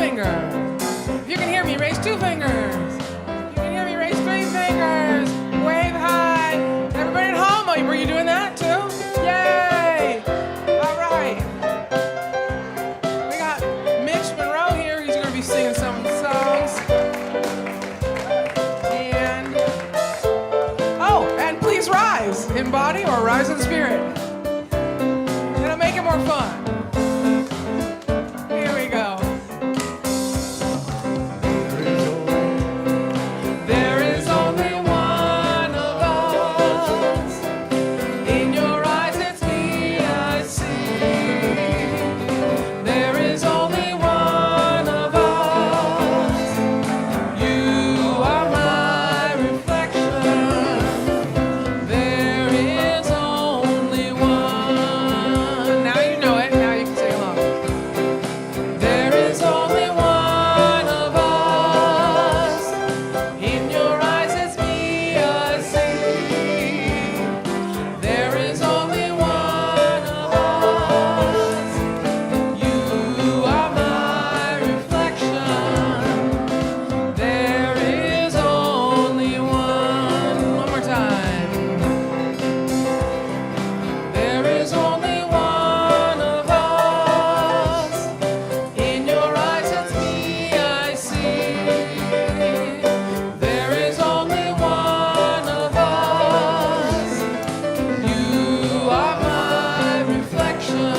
finger. If you can hear me, raise 2 fingers. If you can hear me, raise 3 fingers. Wave high. Everybody at home, were you doing that too? Yay! All right. We got Mitch Munroe here. He's going to be singing some songs. And please rise in body or rise in spirit. It'll make it more fun. Here we go. There is only one of us. In your eyes it's me I see. There is only one of us. You are my reflection. There is only one. Now you know it. Now you can sing along. There is only one of us. In your eyes it's me I see. There is only one of us. You are my reflection. There is only one. One more time. There is only one of us. In your eyes it's me I see. There is only one of us. You are my reflection.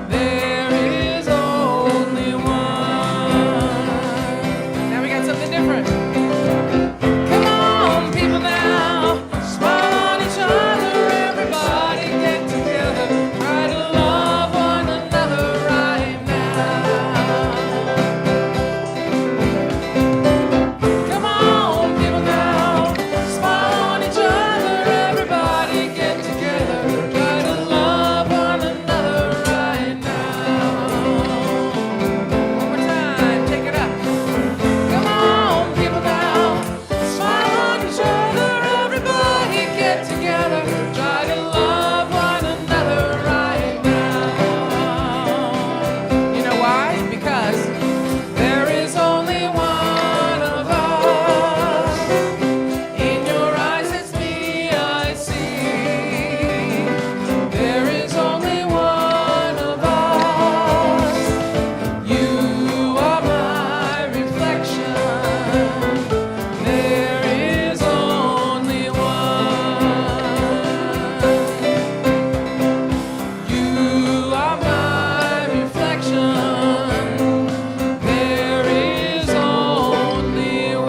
There is only one. Now we got something different. Come on, people now. Smile on each other. Everybody get together. Try to love one another right now. Come on, people now. Smile on each other. Everybody get together. Try to love one another right now. One more time. Take it up. Come on, people now. Smile on each other. Everybody get together. Try to love one another right now. You know why? Because there is only one of us. In your eyes it's me I see. There is only one of us. You are my reflection. There is only one. You are my reflection. There is only one.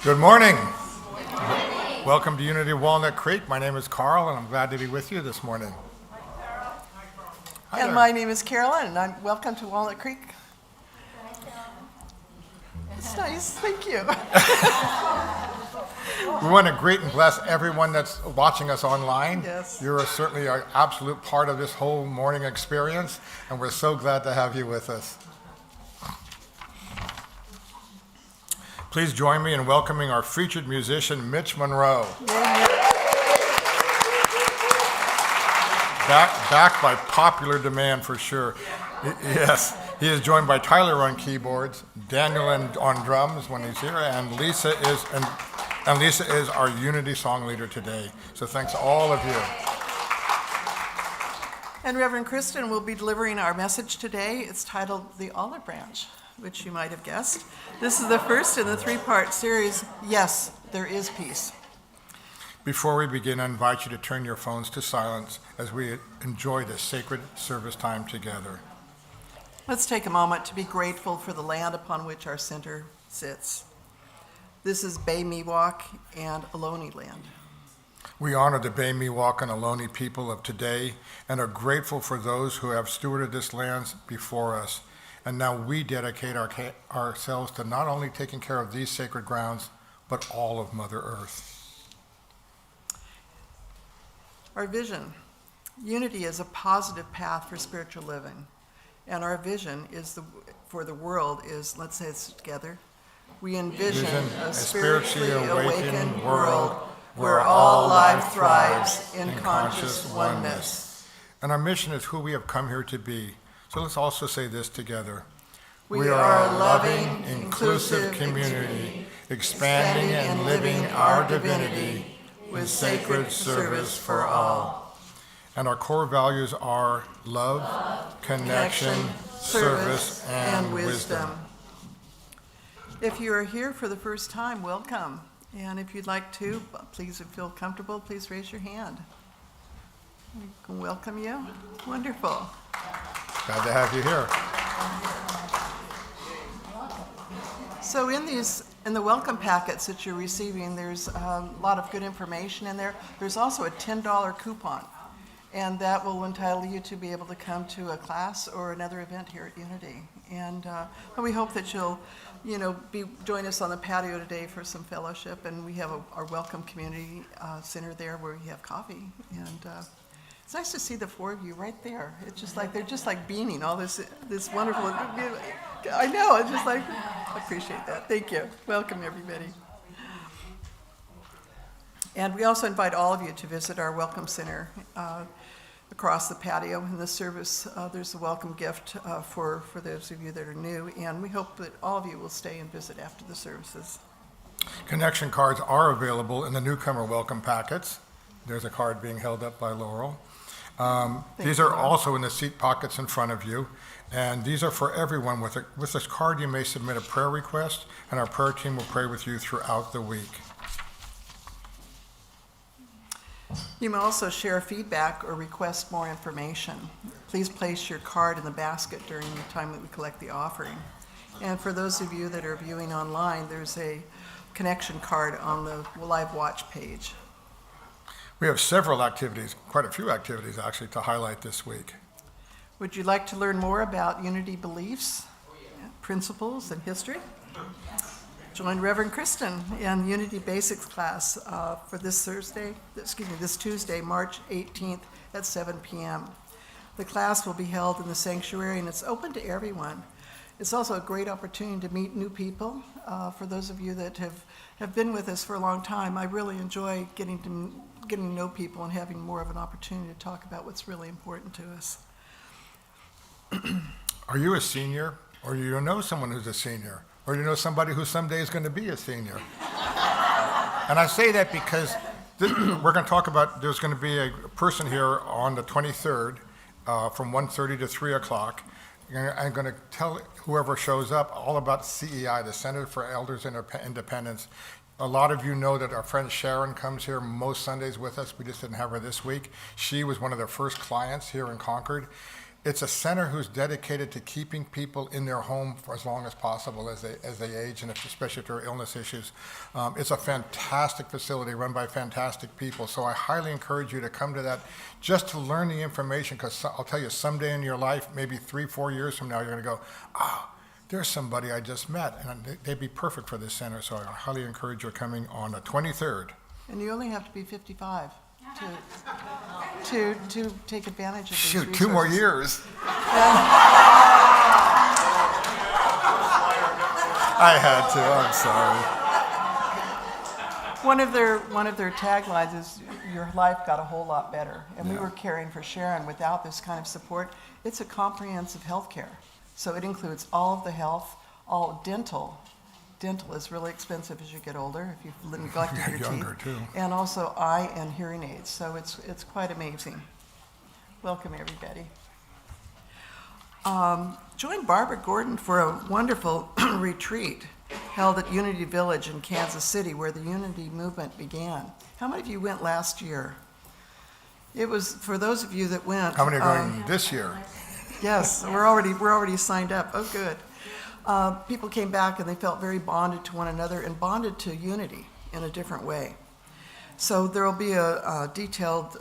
Good morning. Welcome to Unity of Walnut Creek. My name is Carl, and I'm glad to be with you this morning. Hi And there. my name is Carolyn, and I'm welcome to Walnut Creek. It's nice, thank you. We want to greet and bless everyone that's watching us online. Yes. You're certainly an absolute part of this whole morning experience, and we're so glad to have you with us. Please join me in welcoming our featured musician, Mitch Munroe. Back by popular demand for sure. Yes, he is joined by Tyler on keyboards, Daniel on drums when he's here, and Lisa is our Unity song leader today. So thanks to all of you. And Reverend Kristen will be delivering our message today. It's titled The Olive Branch, which you might have guessed. This is the first in the 3-part series, Yes, There Is Peace. Before we begin, I invite you to turn your phones to silence as we enjoy this sacred service time together. Let's take a moment to be grateful for the land upon which our center sits. This is Bay Miwok and Ohlone land. We honor the Bay Miwok and Ohlone people of today and are grateful for those who have stewarded this land before us. And now we dedicate ourselves to not only taking care of these sacred grounds, but all of Mother Earth. Our vision. Unity is a positive path for spiritual living. And our vision is for the world is, let's say this together, we envision a spiritually awakened world where all life thrives in conscious oneness. And our mission is who we have come here to be. So let's also say this together. We are a loving, inclusive community, expanding and living our divinity with sacred service for all. And our core values are love, connection, service, and wisdom. If you are here for the first time, welcome. And if you'd like to, please feel comfortable, please raise your hand. We can welcome you. Wonderful. Glad to have you here. So in the welcome packets that you're receiving, there's a lot of good information in there. There's also a $10 coupon, and that will entitle you to be able to come to a class or another event here at Unity. And we hope that you'll, join us on the patio today for some fellowship. And we have our welcome community center there where we have coffee. And it's nice to see the four of you right there. It's just like they're just like beaming all this wonderful. I know. It's just like I appreciate that. Thank you. Welcome everybody. And we also invite all of you to visit our welcome center across the patio. In the service, there's a welcome gift for those of you that are new, and we hope that all of you will stay and visit after the services. Connection cards are available in the newcomer welcome packets. There's a card being held up by Laurel. These are also in the seat pockets in front of you, and these are for everyone. With this card, you may submit a prayer request, and our prayer team will pray with you throughout the week. You may also share feedback or request more information. Please place your card in the basket during the time that we collect the offering. And for those of you that are viewing online, there's a connection card on the Live Watch page. We have several activities, quite a few activities actually, to highlight this week. Would you like to learn more about Unity beliefs, principles, and history? Join Reverend Kristen in Unity Basics class for this Tuesday, March 18th at 7 p.m. The class will be held in the sanctuary, and it's open to everyone. It's also a great opportunity to meet new people. For those of you that have been with us for a long time, I really enjoy getting to know people and having more of an opportunity to talk about what's really important to us. Are you a senior, or you know someone who's a senior? Or you know somebody who someday is going to be a senior. And I say that because we're going to talk about, there's going to be a person here on the 23rd from 1:30 to 3 o'clock. I'm going to tell whoever shows up all about CEI, the Center for Elders Independence. A lot of you know that our friend Sharon comes here most Sundays with us. We just didn't have her this week. She was one of their first clients here in Concord. It's a center who's dedicated to keeping people in their home for as long as possible as they age, and especially if there are illness issues. It's a fantastic facility run by fantastic people, so I highly encourage you to come to that just to learn the information, because I'll tell you, someday in your life, maybe 3-4 years from now, you're going to go, there's somebody I just met, and they'd be perfect for this center, so I highly encourage your coming on the 23rd. And you only have to be 55 to take advantage of these Shoot, resources. 2 more years. I had to, I'm sorry. One of their taglines is, your life got a whole lot better. And we were caring for Sharon without this kind of support. It's a comprehensive health care. So it includes all of the health, all dental. Dental is really expensive as you get older, if you've neglected your younger, teeth. too. And also eye and hearing aids. So it's quite amazing. Welcome, everybody. Join Barbara Gordon for a wonderful retreat held at Unity Village in Kansas City, where the Unity movement began. How many of you went last year? It was, for those of you that went. How many are going this year? Yes, we're already signed up. Oh, good. People came back and they felt very bonded to one another and bonded to Unity in a different way. So there will be a detailed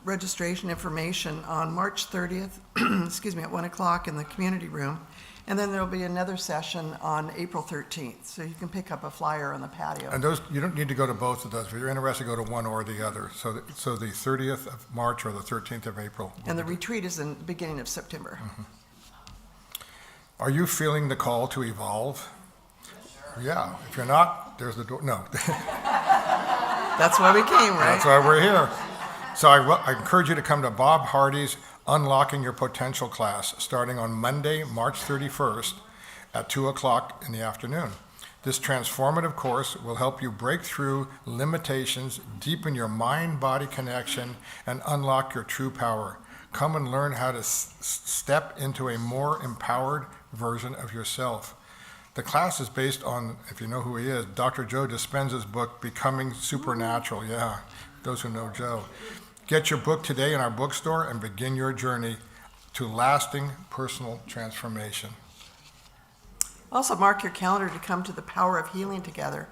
registration information on March 30th, at 1 o'clock in the community room. And then there will be another session on April 13th. So you can pick up a flyer on the patio. And those, you don't need to go to both of those. If you're interested, go to one or the other. So the 30th of March or the 13th of April. And the retreat is in the beginning of September. Mm-hmm. Are you feeling the call to evolve? Yeah. If you're not, there's the door. No. That's why we came, right? That's why we're here. So I encourage you to come to Bob Hardy's Unlocking Your Potential class starting on Monday, March 31st at 2 o'clock in the afternoon. This transformative course will help you break through limitations, deepen your mind-body connection, and unlock your true power. Come and learn how to step into a more empowered version of yourself. The class is based on, if you know who he is, Dr. Joe Dispenza's book, Becoming Supernatural. Yeah, those who know Joe. Get your book today in our bookstore and begin your journey to lasting personal transformation. Also, mark your calendar to come to the Power of Healing together.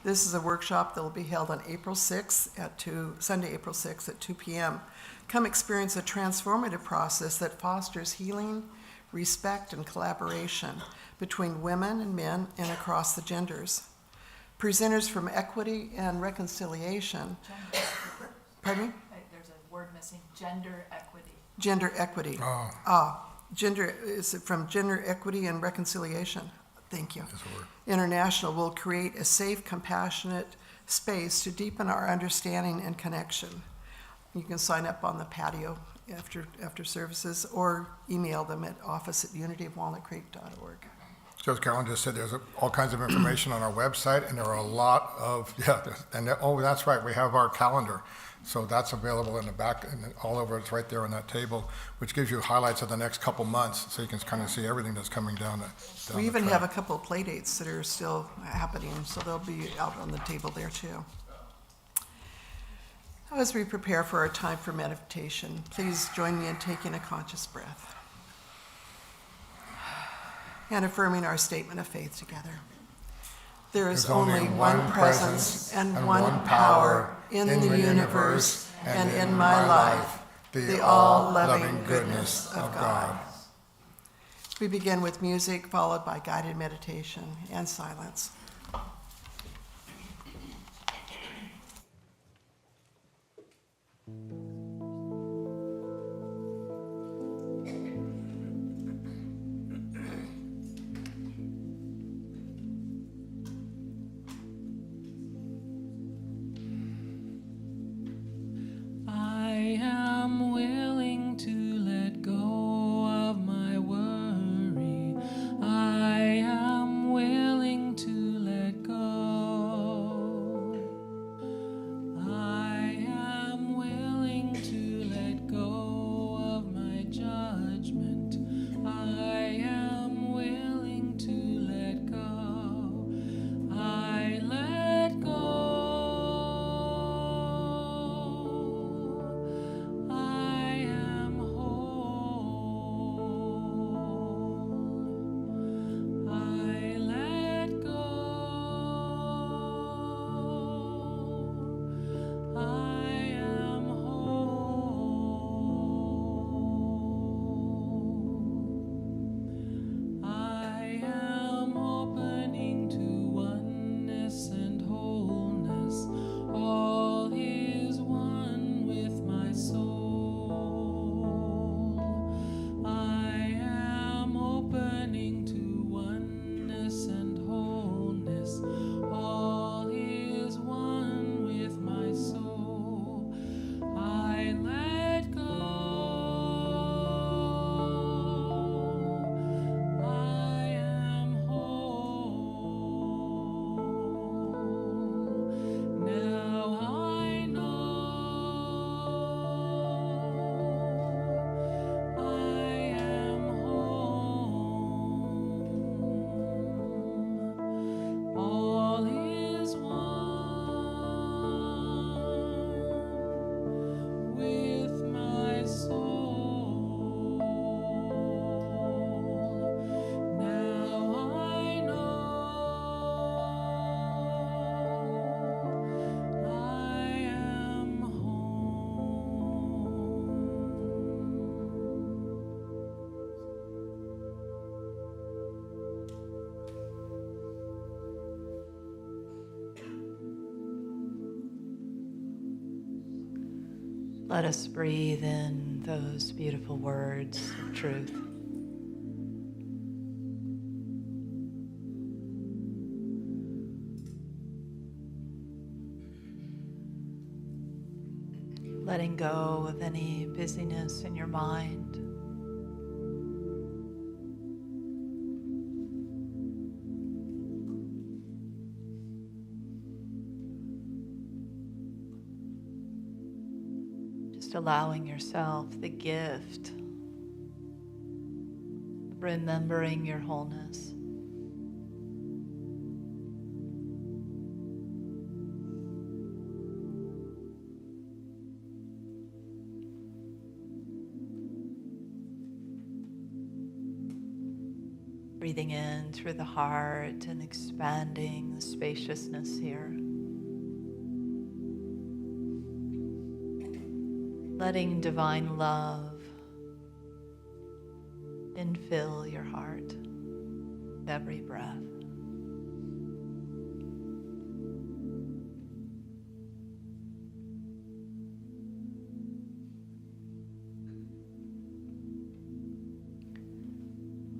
This is a workshop that will be held on Sunday, April 6th at 2 p.m. Come experience a transformative process that fosters healing, respect, and collaboration between women and men and across the genders. Presenters from Equity and Reconciliation. Pardon me? There's a word missing, gender equity. Gender equity. Gender is from Gender Equity and Reconciliation. Thank you. International will create a safe, compassionate space to deepen our understanding and connection. You can sign up on the patio after services or email them at office@unityofwalnutcreek.org. So as Carolyn just said, there's all kinds of information on our website, and there are a lot of, that's right, we have our calendar. So that's available in the back and all over, it's right there on that table, which gives you highlights of the next couple months, so you can kind of see everything that's coming down the We even track. have a couple of play dates that are still happening, so they'll be out on the table there too. As we prepare for our time for meditation, please join me in taking a conscious breath and affirming our statement of faith together. There is only one presence and one power in the universe and in my life, the all-loving goodness of God. We begin with music followed by guided meditation and silence. I am willing to let go of my worry. I am willing to let go. I am willing to let go of my judgment. I am willing to let go. I let go. I am whole. I let go. I am whole. I am opening to oneness and wholeness. All is one with my soul. I am opening to oneness and wholeness. All is one with my soul. I let go. I am whole. Now I know I am whole. All is one with my soul. Now I know I am Let us breathe in those beautiful words of truth. letting go of any busyness in your mind. Just allowing yourself the gift of remembering your wholeness. Breathing in through the heart and expanding the spaciousness here. Letting divine love infill your heart with every breath.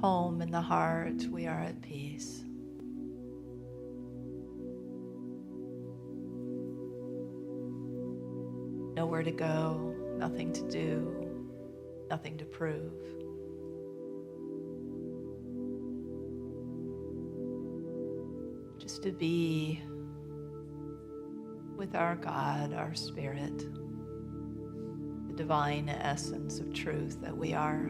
Home in the heart, we are at peace. Nowhere to go, nothing to do, nothing to prove. Just to be with our God, our Spirit, the divine essence of truth that we are.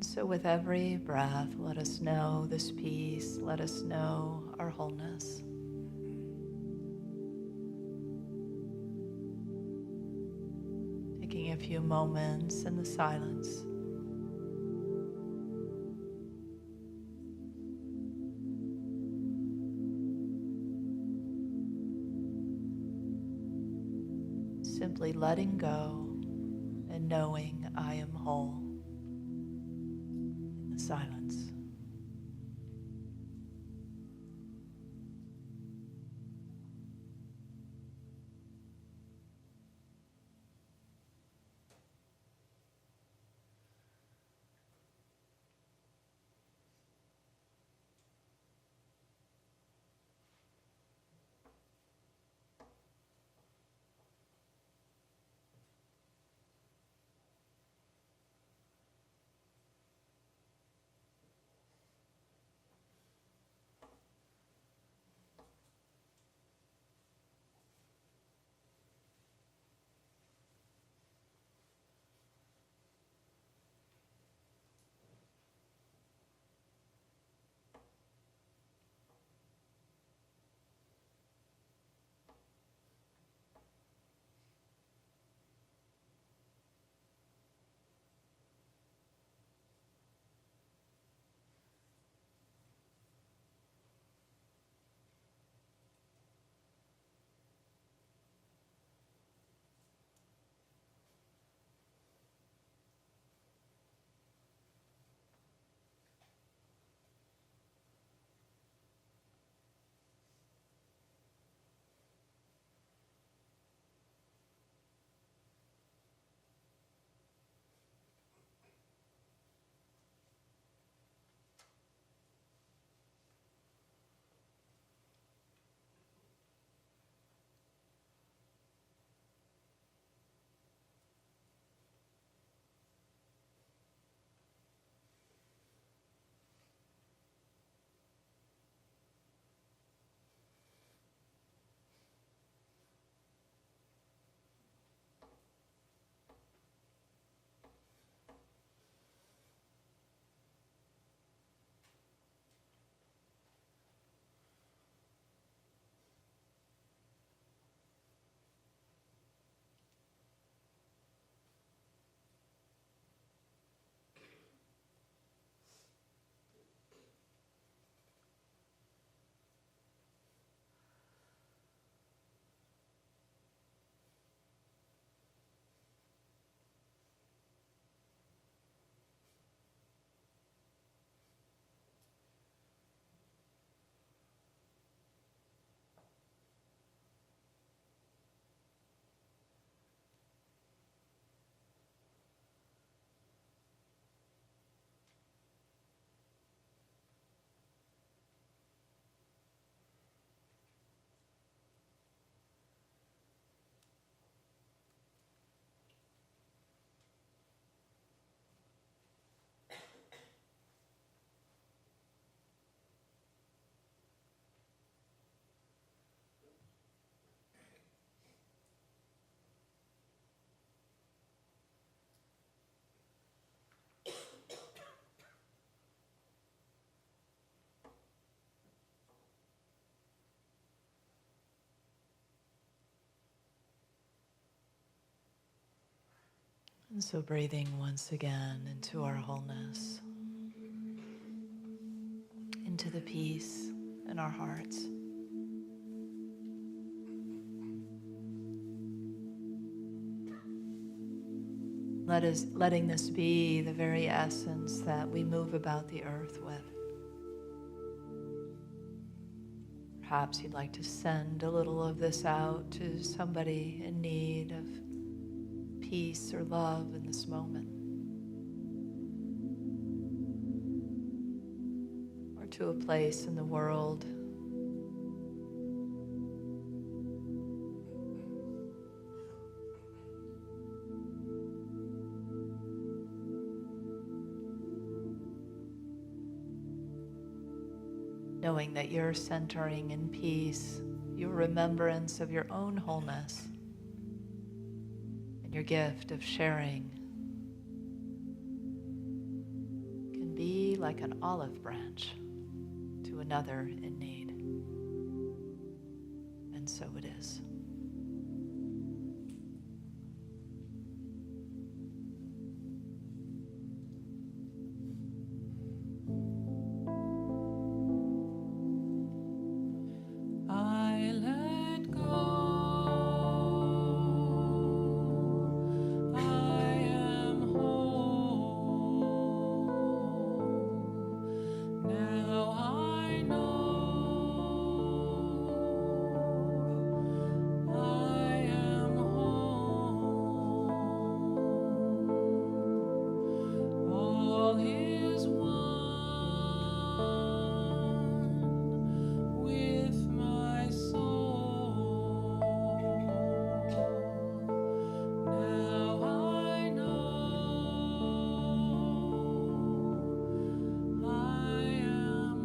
So with every breath, let us know this peace, let us know our wholeness. Taking a few moments in the silence. Simply letting go and knowing I am whole. Silence. And so breathing once again into our wholeness, into the peace in our hearts. Letting this be the very essence that we move about the earth with. Perhaps you'd like to send a little of this out to somebody in need of peace or love in this moment. Or to a place in the world knowing that you're centering in peace, your remembrance of your own wholeness, and your gift of sharing can be like an olive branch to another in need. And so it is. I let go. I am whole. Now I know I am whole. All is one with my soul. Now I know I am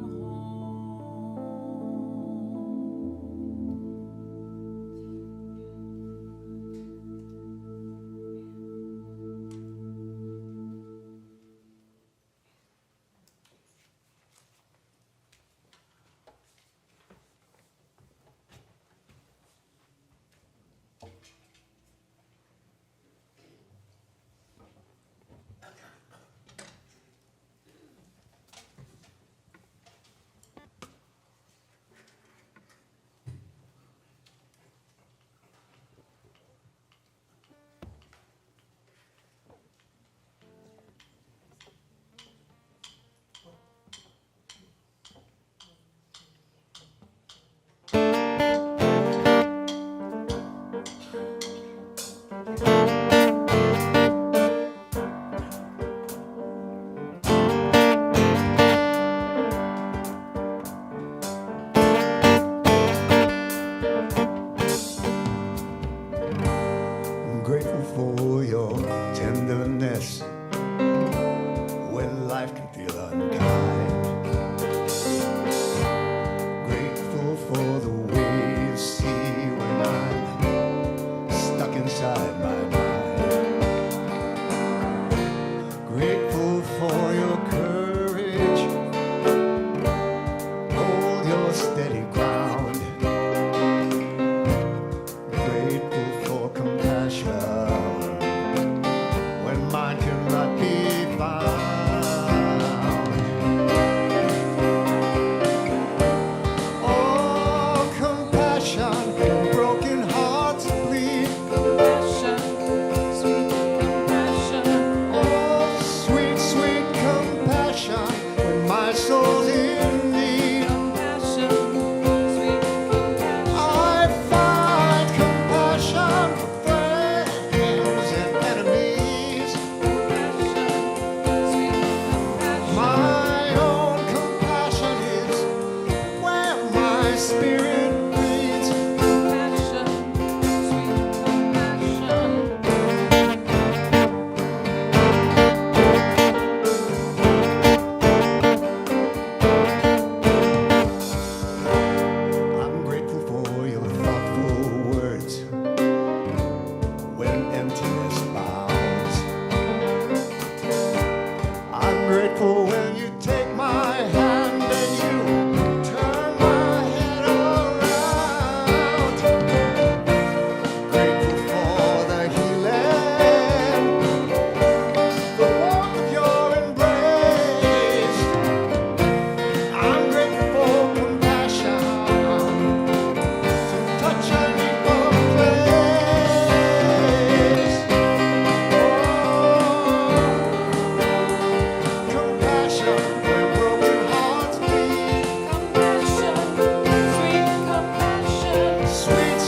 I'm grateful for your tenderness when life can feel unkind. Grateful for the way you see when I'm stuck inside my mind. Grateful for your courage. Hold your steady ground. Grateful for compassion when mine can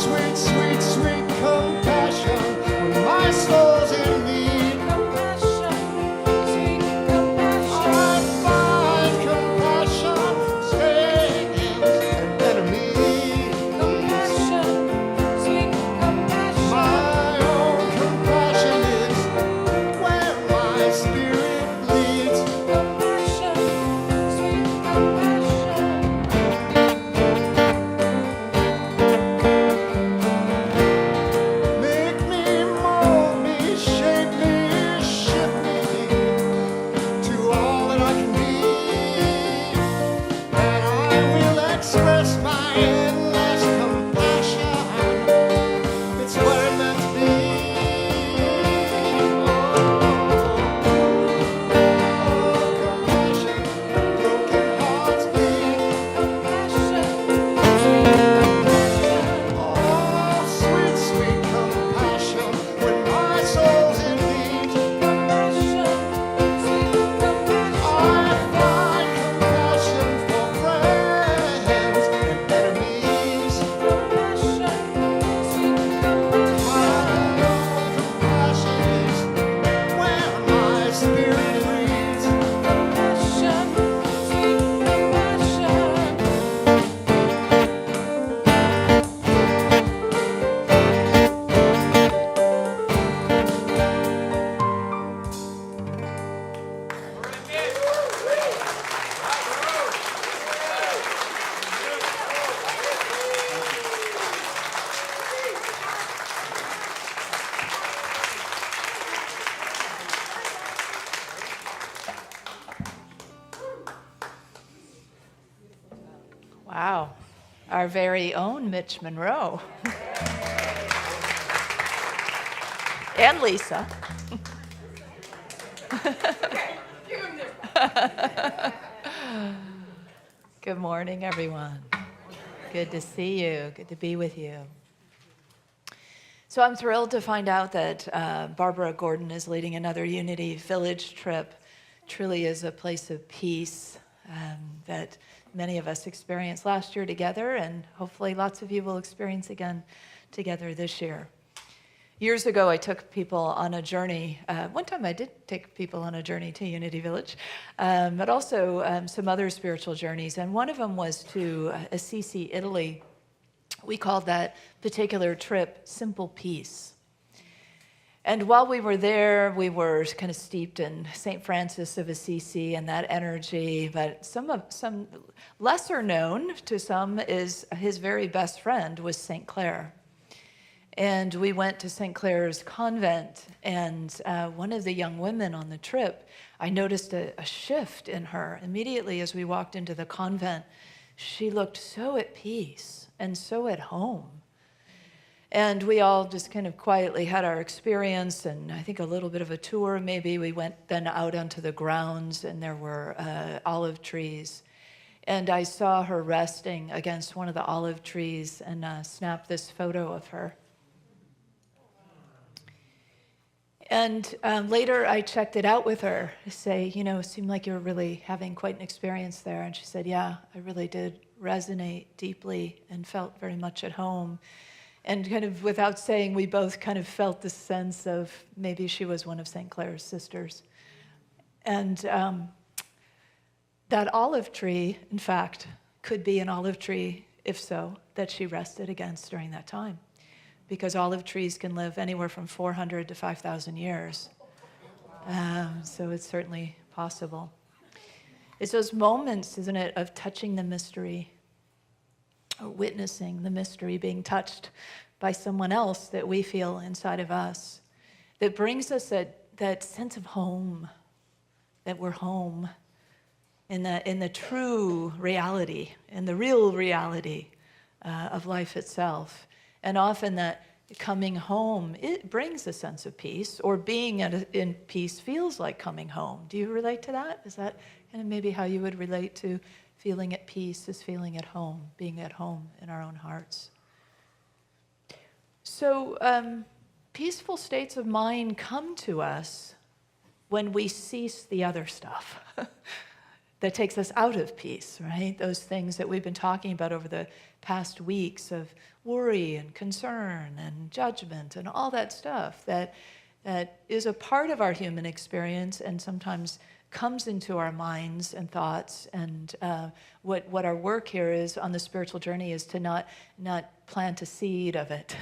sweet, sweet, sweet compassion when my soul's in need. Compassion, sweet compassion. I find compassion for strangers and enemies. Compassion, sweet compassion. My own compassion is where my spirit leads. Compassion, sweet compassion. Make me, mold me, shape me, shift me to all that I can be. And I will express my endless compassion. It's where it's meant to be. Compassion, broken hearts bleed. Compassion, sweet compassion. Oh, sweet, sweet compassion when my soul's in need. Compassion, sweet compassion. I find compassion for friends and enemies. Compassion, sweet compassion. My compassion is where my spirit leads. Compassion, sweet compassion. Wow, our very own Mitch Munroe. And Lisa. Good morning, everyone. Good to see you. Good to be with you. So I'm thrilled to find out that Barbara Gordon is leading another Unity Village trip. Truly is a place of peace that many of us experienced last year together, and hopefully lots of you will experience again together this year. Years ago, I took people on a journey. One time I did take people on a journey to Unity Village, but also some other spiritual journeys. And one of them was to Assisi, Italy. We called that particular trip Simple Peace. And while we were there, we were kind of steeped in St. Francis of Assisi and that energy, but some lesser known to some is his very best friend was St. Clare. And we went to St. Clare's convent, and one of the young women on the trip, I noticed a shift in her. Immediately as we walked into the convent, she looked so at peace and so at home. And we all just kind of quietly had our experience, and I think a little bit of a tour maybe. We went then out onto the grounds, and there were olive trees. And I saw her resting against one of the olive trees and snapped this photo of her. And later I checked it out with her to say, it seemed like you were really having quite an experience there. And she said, yeah, I really did resonate deeply and felt very much at home. And kind of without saying, we both kind of felt the sense of maybe she was one of St. Clare's sisters. And that olive tree, in fact, could be an olive tree, if so, that she rested against during that time. Because olive trees can live anywhere from 400 to 5,000 years. So it's certainly possible. It's those moments, isn't it, of touching the mystery, or witnessing the mystery being touched by someone else that we feel inside of us, that brings us that sense of home, that we're home in the true reality, in the real reality of life itself. And often that coming home, it brings a sense of peace, or being in peace feels like coming home. Do you relate to that? Is that kind of maybe how you would relate to feeling at peace, is feeling at home, being at home in our own hearts? So peaceful states of mind come to us when we cease the other stuff. that takes us out of peace, right? Those things that we've been talking about over the past weeks of worry and concern and judgment and all that stuff that is a part of our human experience and sometimes comes into our minds and thoughts. And what our work here is on the spiritual journey is to not plant a seed of it,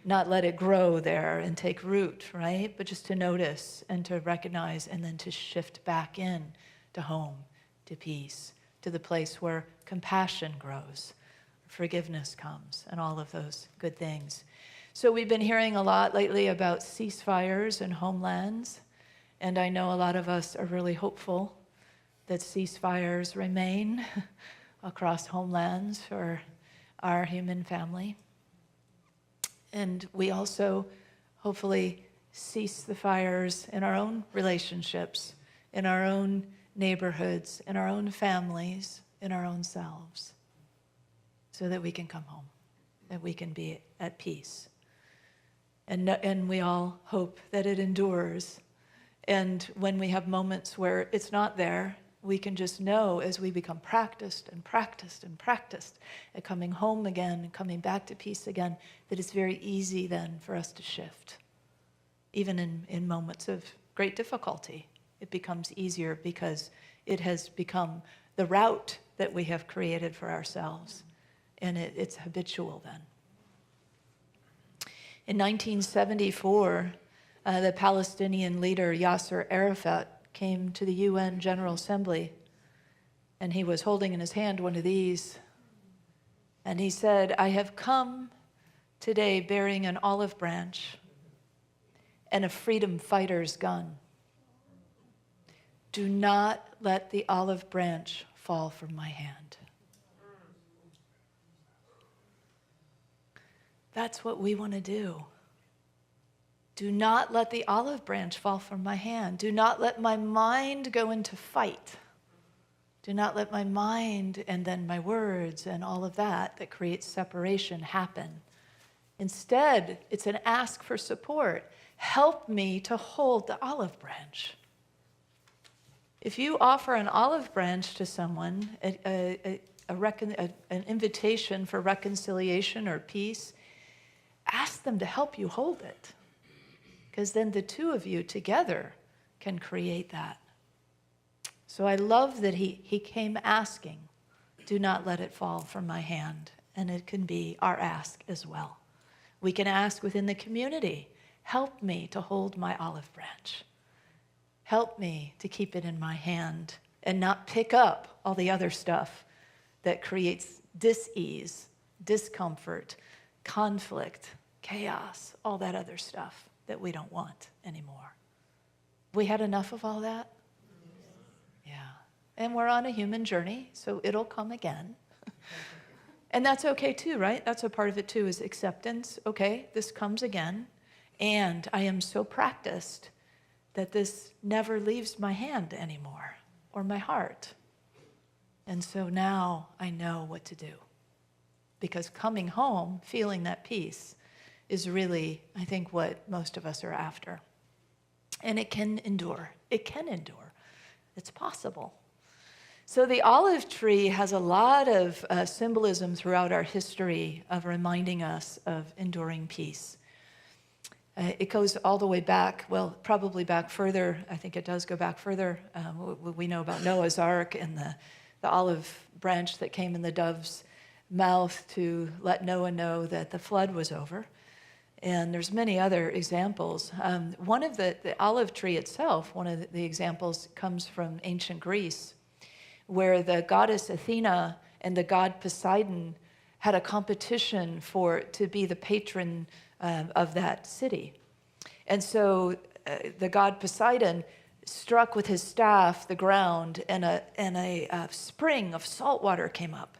not let it grow there and take root, right? But just to notice and to recognize and then to shift back in to home, to peace, to the place where compassion grows, forgiveness comes, and all of those good things. So we've been hearing a lot lately about ceasefires and homelands, and I know a lot of us are really hopeful that ceasefires remain across homelands for our human family. And we also hopefully cease the fires in our own relationships, in our own neighborhoods, in our own families, in our own selves, so that we can come home, that we can be at peace. And we all hope that it endures. And when we have moments where it's not there, we can just know as we become practiced and practiced and practiced at coming home again and coming back to peace again, that it's very easy then for us to shift. Even in moments of great difficulty, it becomes easier because it has become the route that we have created for ourselves. And it's habitual then. In 1974, the Palestinian leader Yasser Arafat came to the UN General Assembly, and he was holding in his hand one of these. And he said, "I have come today bearing an olive branch and a freedom fighter's gun. Do not let the olive branch fall from my hand." That's what we want to do. Do not let the olive branch fall from my hand. Do not let my mind go into fight. Do not let my mind and then my words and all of that creates separation happen. Instead, it's an ask for support. Help me to hold the olive branch. If you offer an olive branch to someone, an invitation for reconciliation or peace, ask them to help you hold it. Because then the two of you together can create that. So I love that he came asking, do not let it fall from my hand. And it can be our ask as well. We can ask within the community, help me to hold my olive branch. Help me to keep it in my hand and not pick up all the other stuff that creates dis-ease, discomfort, conflict, chaos, all that other stuff that we don't want anymore. We had enough of all that? Yeah. And we're on a human journey, so it'll come again. And that's okay too, right? That's a part of it too, is acceptance. Okay, this comes again. And I am so practiced that this never leaves my hand anymore, or my heart. And so now I know what to do. Because coming home, feeling that peace, is really, I think, what most of us are after. And it can endure. It can endure. It's possible. So the olive tree has a lot of symbolism throughout our history of reminding us of enduring peace. It goes all the way back, well, probably back further. I think it does go back further. We know about Noah's Ark and the olive branch that came in the dove's mouth to let Noah know that the flood was over. And there's many other examples. One of the olive tree itself, one of the examples comes from ancient Greece, where the goddess Athena and the god Poseidon had a competition to be the patron of that city. And so the god Poseidon struck with his staff the ground, and a spring of salt water came up.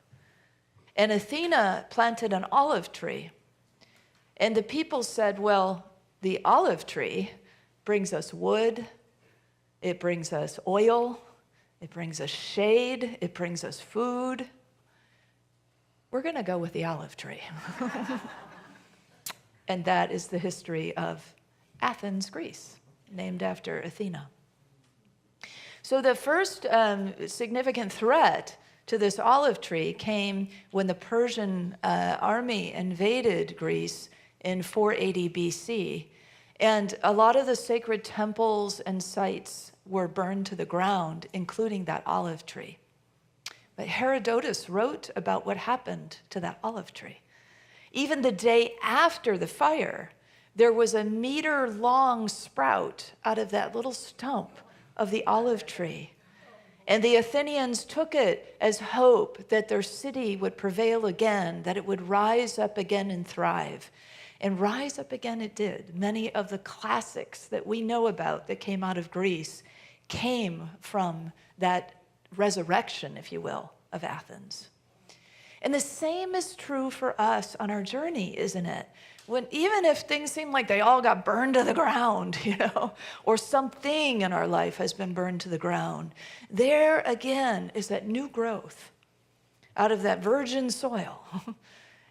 And Athena planted an olive tree. And the people said, well, the olive tree brings us wood, it brings us oil, it brings us shade, it brings us food. We're going to go with the olive tree. And that is the history of Athens, Greece, named after Athena. So the first significant threat to this olive tree came when the Persian army invaded Greece in 480 BC. And a lot of the sacred temples and sites were burned to the ground, including that olive tree. But Herodotus wrote about what happened to that olive tree. Even the day after the fire, there was a meter-long sprout out of that little stump of the olive tree. And the Athenians took it as hope that their city would prevail again, that it would rise up again and thrive. And rise up again it did. Many of the classics that we know about that came out of Greece came from that resurrection, if you will, of Athens. And the same is true for us on our journey, isn't it? Even if things seem like they all got burned to the ground, or something in our life has been burned to the ground, there again is that new growth out of that virgin soil.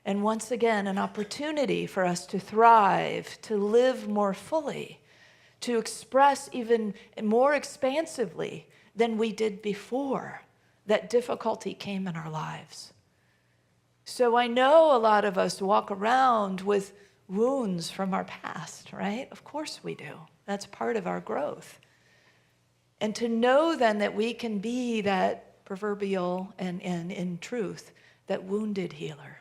And once again, an opportunity for us to thrive, to live more fully, to express even more expansively than we did before that difficulty came in our lives. So I know a lot of us walk around with wounds from our past, right? Of course we do. That's part of our growth. And to know then that we can be that proverbial and in truth, that wounded healer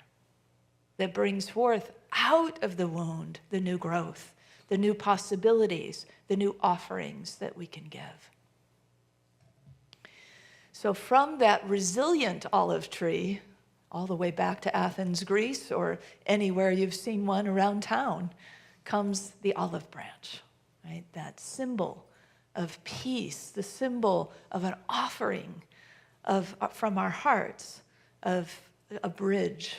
that brings forth out of the wound the new growth, the new possibilities, the new offerings that we can give. So from that resilient olive tree, all the way back to Athens, Greece, or anywhere you've seen one around town, comes the olive branch, right? That symbol of peace, the symbol of an offering from our hearts, of a bridge,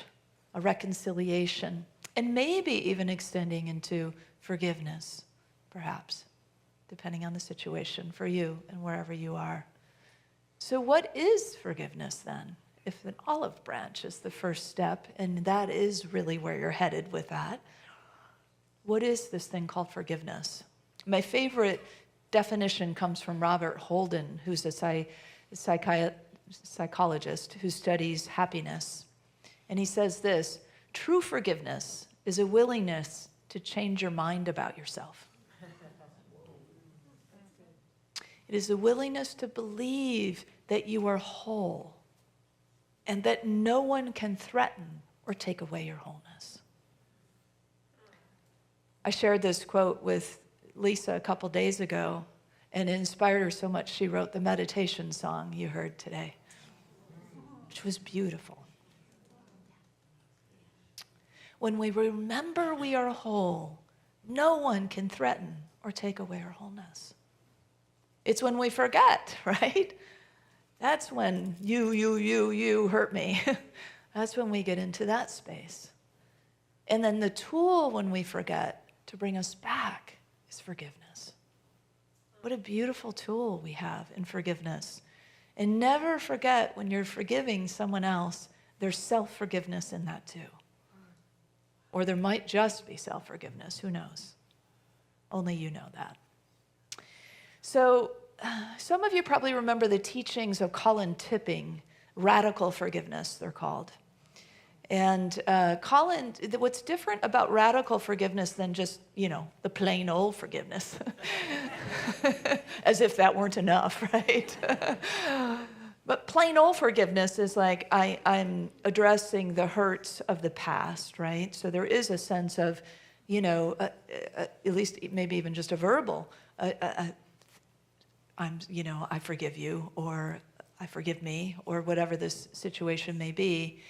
a reconciliation, and maybe even extending into forgiveness, perhaps, depending on the situation for you and wherever you are. So what is forgiveness then? If an olive branch is the first step, and that is really where you're headed with that, what is this thing called forgiveness? My favorite definition comes from Robert Holden, who's a psychologist who studies happiness. And he says this: true forgiveness is a willingness to change your mind about yourself. It is a willingness to believe that you are whole and that no one can threaten or take away your wholeness. I shared this quote with Lisa a couple days ago, and it inspired her so much she wrote the meditation song you heard today, which was beautiful. When we remember we are whole, no one can threaten or take away our wholeness. It's when we forget, right? That's when you hurt me. That's when we get into that space. And then the tool when we forget to bring us back is forgiveness. What a beautiful tool we have in forgiveness. And never forget when you're forgiving someone else, there's self-forgiveness in that too. Or there might just be self-forgiveness, who knows? Only you know that. So some of you probably remember the teachings of Colin Tipping, radical forgiveness, they're called. And Colin, what's different about radical forgiveness than just, the plain old forgiveness, as if that weren't enough, right? But plain old forgiveness is like I'm addressing the hurts of the past, right? So there is a sense of, at least maybe even just a verbal, I forgive you, or I forgive me, or whatever this situation may be.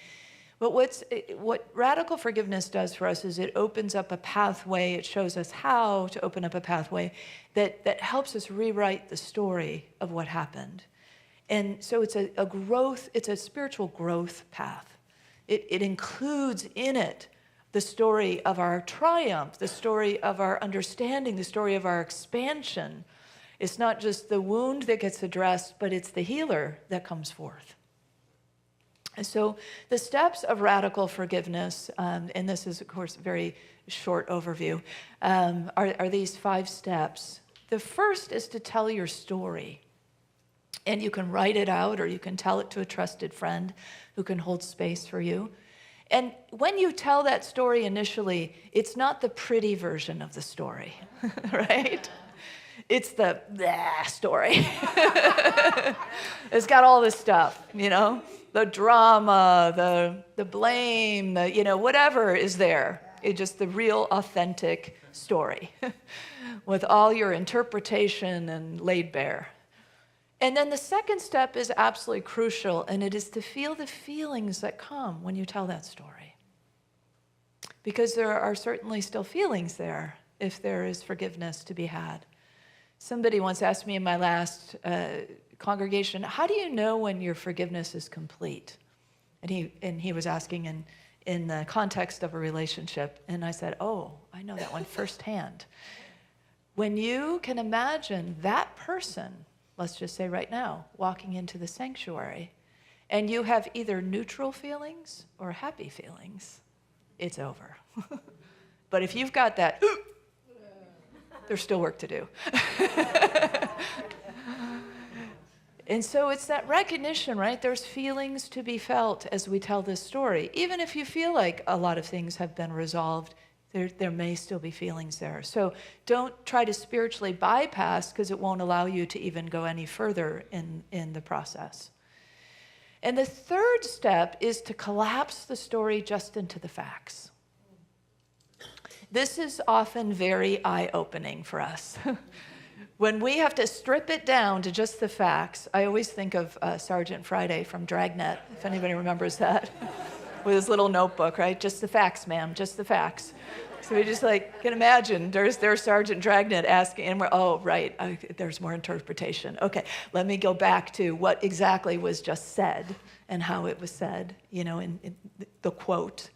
But what radical forgiveness does for us is it opens up a pathway. It shows us how to open up a pathway that helps us rewrite the story of what happened. And so it's a growth, it's a spiritual growth path. It includes in it the story of our triumph, the story of our understanding, the story of our expansion. It's not just the wound that gets addressed, but it's the healer that comes forth. And so the steps of radical forgiveness, and this is, of course, a very short overview, are these 5 steps. The first is to tell your story. And you can write it out, or you can tell it to a trusted friend who can hold space for you. And when you tell that story initially, it's not the pretty version of the story, right? It's the blah story. It's got all this stuff, the drama, the blame, whatever is there. It's just the real authentic story with all your interpretation and laid bare. And then the second step is absolutely crucial, and it is to feel the feelings that come when you tell that story. Because there are certainly still feelings there if there is forgiveness to be had. Somebody once asked me in my last congregation, how do you know when your forgiveness is complete? And he was asking in the context of a relationship, and I said, oh, I know that one firsthand. When you can imagine that person, let's just say right now, walking into the sanctuary, and you have either neutral feelings or happy feelings, it's over. But if you've got that, there's still work to do. And so it's that recognition, right? There's feelings to be felt as we tell this story. Even if you feel like a lot of things have been resolved, there may still be feelings there. So don't try to spiritually bypass, because it won't allow you to even go any further in the process. And the third step is to collapse the story just into the facts. This is often very eye-opening for us. When we have to strip it down to just the facts, I always think of Sergeant Friday from Dragnet, if anybody remembers that, with his little notebook, right? Just the facts, ma'am, just the facts. So we just can imagine, there's Sergeant Dragnet asking, and there's more interpretation. Okay, let me go back to what exactly was just said and how it was said, in the quote.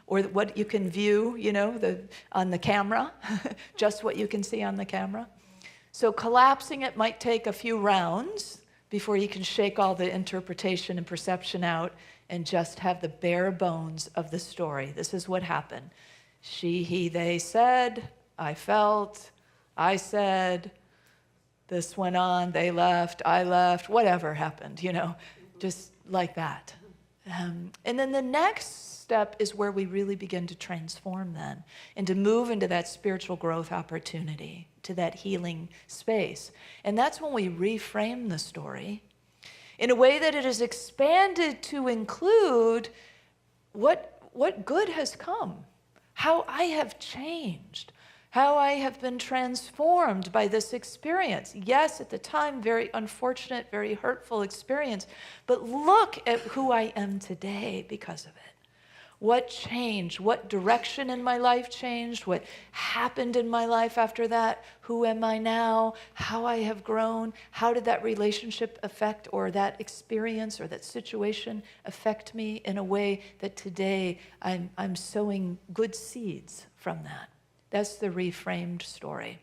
Or what you can view, on the camera, just what you can see on the camera. So collapsing it might take a few rounds before you can shake all the interpretation and perception out and just have the bare bones of the story. This is what happened. She, he, they said, I felt, I said, this went on, they left, I left, whatever happened, just like that. And then the next step is where we really begin to transform then and to move into that spiritual growth opportunity, to that healing space. And that's when we reframe the story in a way that it is expanded to include what good has come, how I have changed, how I have been transformed by this experience. Yes, at the time, very unfortunate, very hurtful experience, but look at who I am today because of it. What changed? What direction in my life changed? What happened in my life after that? Who am I now? How I have grown? How did that relationship affect, or that experience or that situation affect me in a way that today I'm sowing good seeds from that? That's the reframed story.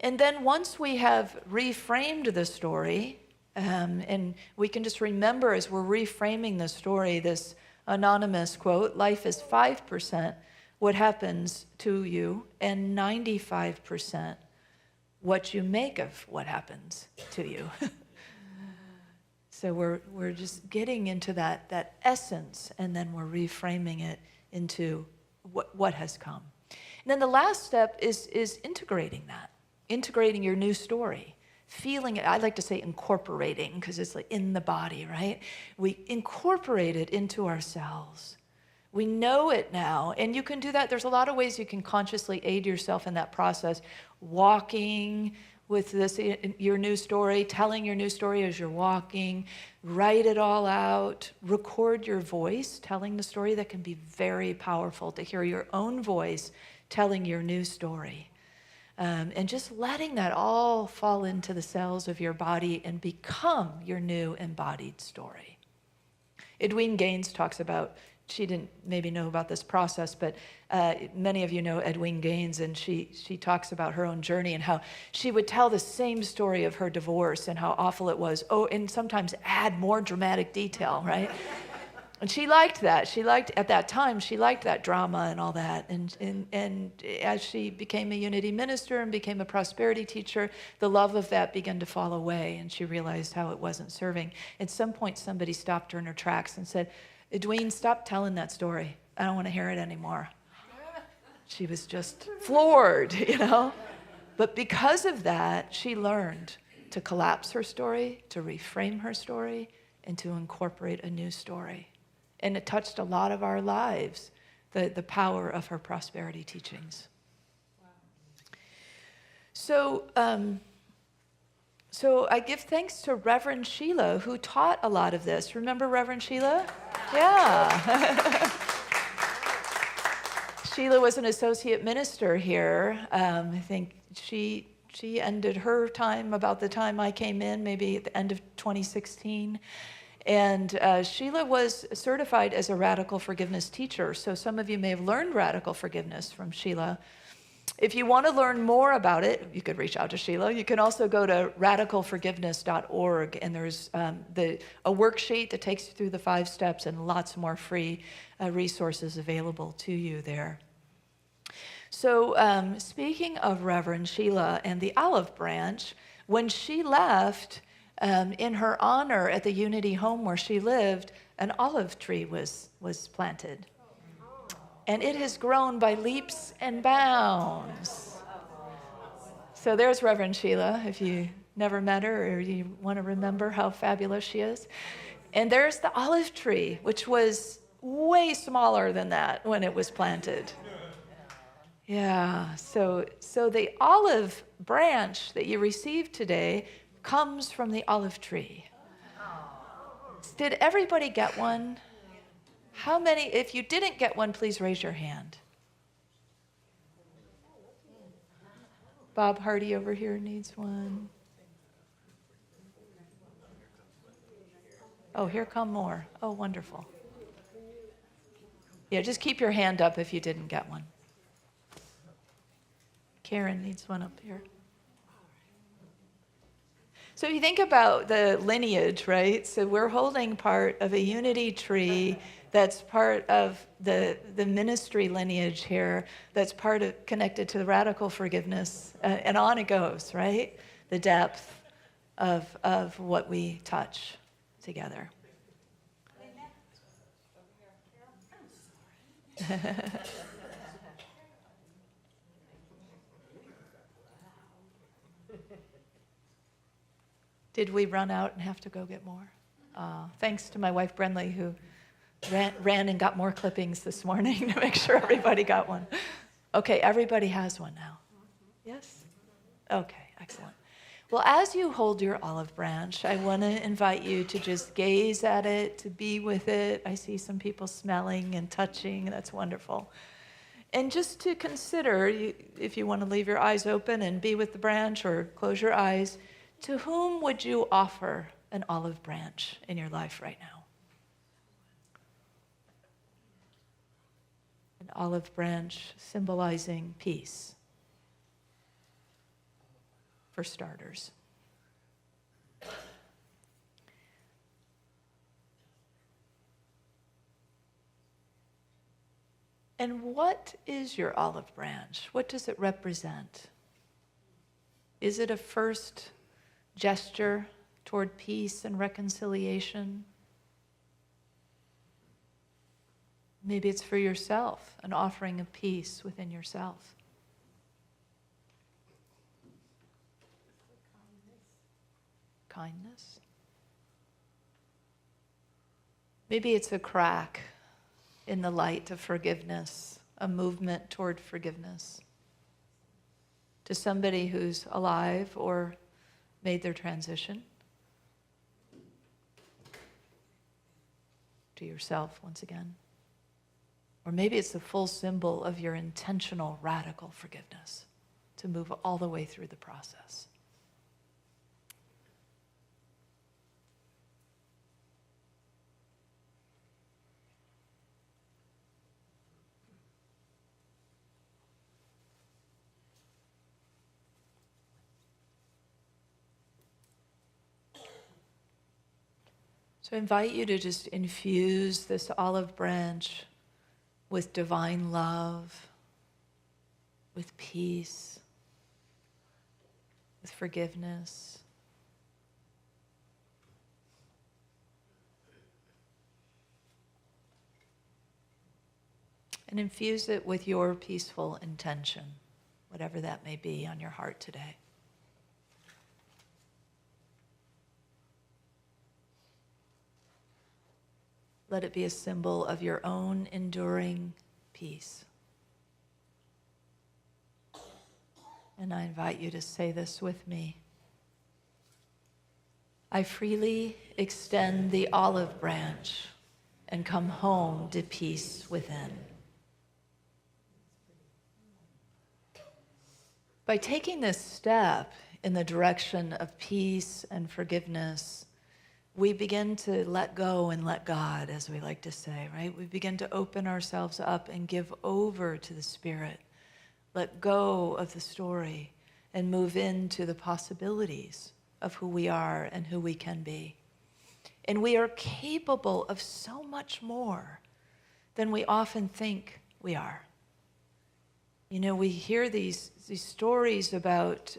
And then once we have reframed the story, and we can just remember as we're reframing the story, this anonymous quote, life is 5% what happens to you and 95% what you make of what happens to you. So we're just getting into that essence, and then we're reframing it into what has come. And then the last step is integrating that, integrating your new story. Feeling it, I like to say incorporating, because it's in the body, right? We incorporate it into ourselves. We know it now, and you can do that. There's a lot of ways you can consciously aid yourself in that process. Walking with your new story, telling your new story as you're walking, write it all out, record your voice, telling the story. That can be very powerful, to hear your own voice telling your new story. And just letting that all fall into the cells of your body and become your new embodied story. Edwene Gaines talks about, she didn't maybe know about this process, but many of you know Edwene Gaines, and she talks about her own journey and how she would tell the same story of her divorce and how awful it was. Oh, and sometimes add more dramatic detail, right? And she liked that. At that time, she liked that drama and all that. And as she became a Unity minister and became a prosperity teacher, the love of that began to fall away, and she realized how it wasn't serving. At some point, somebody stopped her in her tracks and said, Edwene, stop telling that story. I don't want to hear it anymore. She was just floored, But because of that, she learned to collapse her story, to reframe her story, and to incorporate a new story. And it touched a lot of our lives, the power of her prosperity teachings. So I give thanks to Reverend Sheila, who taught a lot of this. Remember Reverend Sheila? Yeah. Sheila was an associate minister here. I think she ended her time about the time I came in, maybe at the end of 2016. And Sheila was certified as a radical forgiveness teacher. So some of you may have learned radical forgiveness from Sheila. If you want to learn more about it, you could reach out to Sheila. You can also go to radicalforgiveness.org, and there's a worksheet that takes you through the 5 steps and lots more free resources available to you there. So speaking of Reverend Sheila and the olive branch, when she left, in her honor at the Unity home where she lived, an olive tree was planted. And it has grown by leaps and bounds. So there's Reverend Sheila, if you never met her or you want to remember how fabulous she is. And there's the olive tree, which was way smaller than that when it was planted. Yeah, so the olive branch that you received today comes from the olive tree. Did everybody get one? How many? If you didn't get one, please raise your hand. Bob Hardy over here needs one. Oh, here come more. Oh, wonderful. Yeah, just keep your hand up if you didn't get one. Karen needs one up here. So you think about the lineage, right? So we're holding part of a unity tree that's part of the ministry lineage here, that's part of connected to the radical forgiveness, and on it goes, right? The depth of what we touch together. Did we run out and have to go get more? Thanks to my wife, Brenley, who ran and got more clippings this morning to make sure everybody got one. Okay, everybody has one now. Yes? Okay, excellent. Well, as you hold your olive branch, I want to invite you to just gaze at it, to be with it. I see some people smelling and touching. That's wonderful. And just to consider, if you want to leave your eyes open and be with the branch or close your eyes, to whom would you offer an olive branch in your life right now? An olive branch symbolizing peace, for starters. And what is your olive branch? What does it represent? Is it a first gesture toward peace and reconciliation? Maybe it's for yourself, an offering of peace within yourself. Kindness. Maybe it's a crack in the light of forgiveness, a movement toward forgiveness to somebody who's alive or made their transition. To yourself, once again. Or maybe it's the full symbol of your intentional, radical forgiveness to move all the way through the process. So I invite you to just infuse this olive branch with divine love, with peace, with forgiveness. And infuse it with your peaceful intention, whatever that may be on your heart today. Let it be a symbol of your own enduring peace. And I invite you to say this with me. I freely extend the olive branch and come home to peace within. By taking this step in the direction of peace and forgiveness, we begin to let go and let God, as we like to say, right? We begin to open ourselves up and give over to the Spirit, let go of the story, and move into the possibilities of who we are and who we can be. And we are capable of so much more than we often think we are. You know, we hear these stories about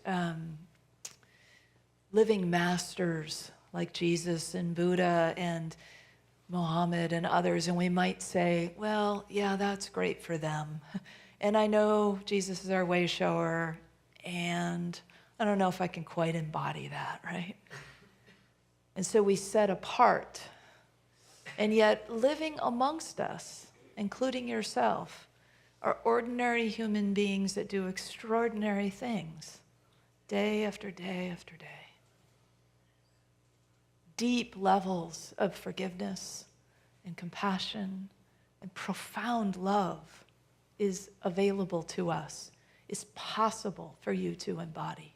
living masters like Jesus and Buddha and Muhammad and others, and we might say, well, yeah, that's great for them. And I know Jesus is our way shower, and I don't know if I can quite embody that, right? And so we set apart. And yet living amongst us, including yourself, are ordinary human beings that do extraordinary things day after day after day. Deep levels of forgiveness and compassion and profound love is available to us, is possible for you to embody.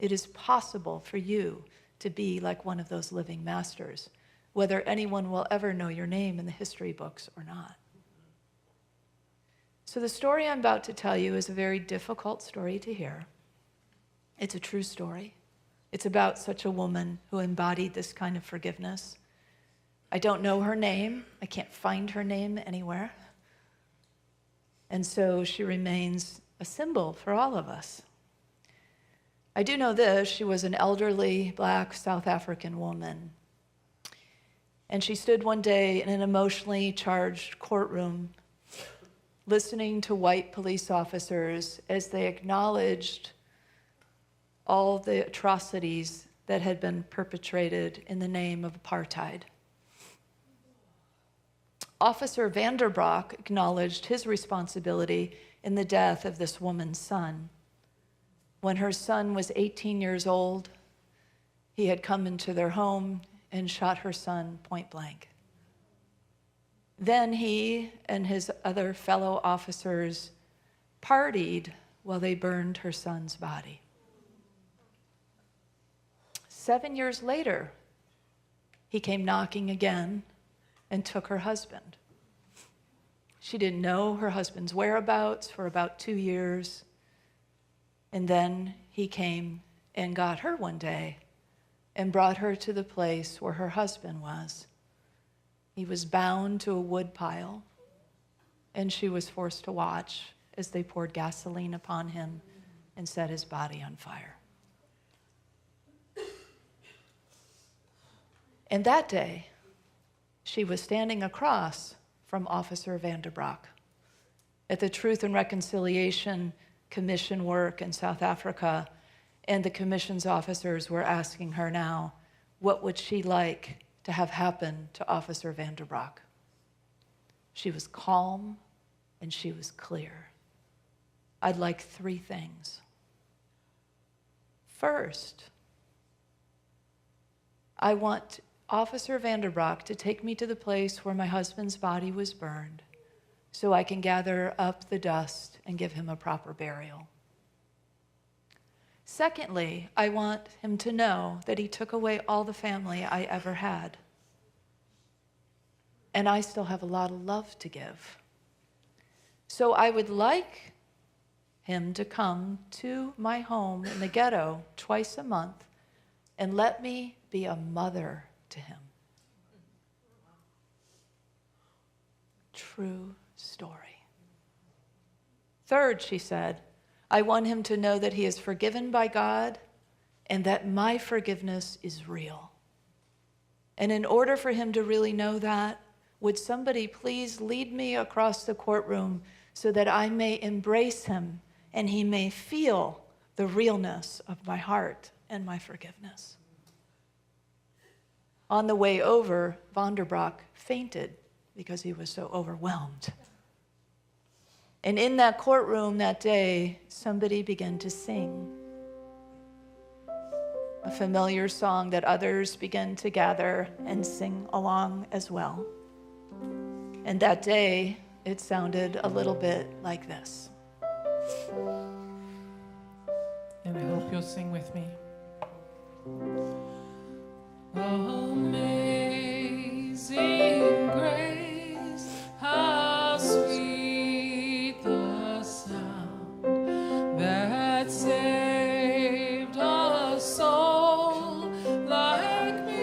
It is possible for you to be like one of those living masters, whether anyone will ever know your name in the history books or not. So the story I'm about to tell you is a very difficult story to hear. It's a true story. It's about such a woman who embodied this kind of forgiveness. I don't know her name. I can't find her name anywhere. And so she remains a symbol for all of us. I do know this: she was an elderly Black South African woman. And she stood one day in an emotionally charged courtroom, listening to white police officers as they acknowledged all the atrocities that had been perpetrated in the name of apartheid. Officer Vanderbroek acknowledged his responsibility in the death of this woman's son. When her son was 18 years old, he had come into their home and shot her son point blank. Then he and his other fellow officers partied while they burned her son's body. 7 years later, he came knocking again and took her husband. She didn't know her husband's whereabouts for about 2 years. And then he came and got her one day and brought her to the place where her husband was. He was bound to a wood pile, and she was forced to watch as they poured gasoline upon him and set his body on fire. And that day, she was standing across from Officer Vanderbroek at the Truth and Reconciliation Commission work in South Africa, and the commission's officers were asking her now, what would she like to have happen to Officer Vanderbroek? She was calm and she was clear. I'd like 3 things. First, I want Officer Vanderbroek to take me to the place where my husband's body was burned so I can gather up the dust and give him a proper burial. Secondly, I want him to know that he took away all the family I ever had. And I still have a lot of love to give. So I would like him to come to my home in the ghetto twice a month and let me be a mother to him. true story. Third, she said, I want him to know that he is forgiven by God and that my forgiveness is real. And in order for him to really know that, would somebody please lead me across the courtroom so that I may embrace him and he may feel the realness of my heart and my forgiveness. On the way over, Vonderbrock fainted because he was so overwhelmed. And in that courtroom that day, somebody began to sing a familiar song that others began to gather and sing along as well. And that day, it sounded a little bit like this. And I hope you'll sing with me. Amazing grace, how sweet the sound that saved a soul like me.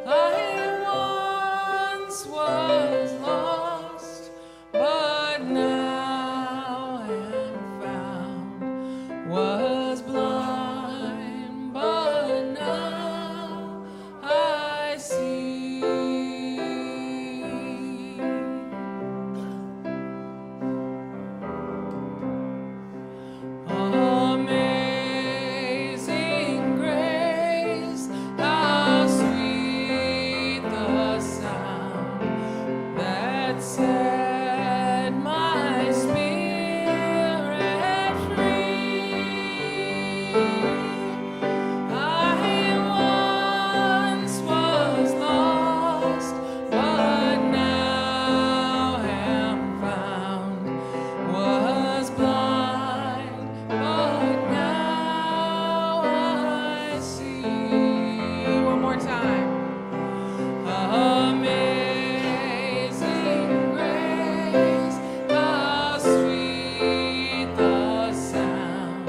I once was lost, but now am found. Was blind, but now I see. Amazing grace, how sweet the sound that set my spirit free. I once was lost, but now am found. Was blind, but now I see. One more time. Amazing grace, how sweet the sound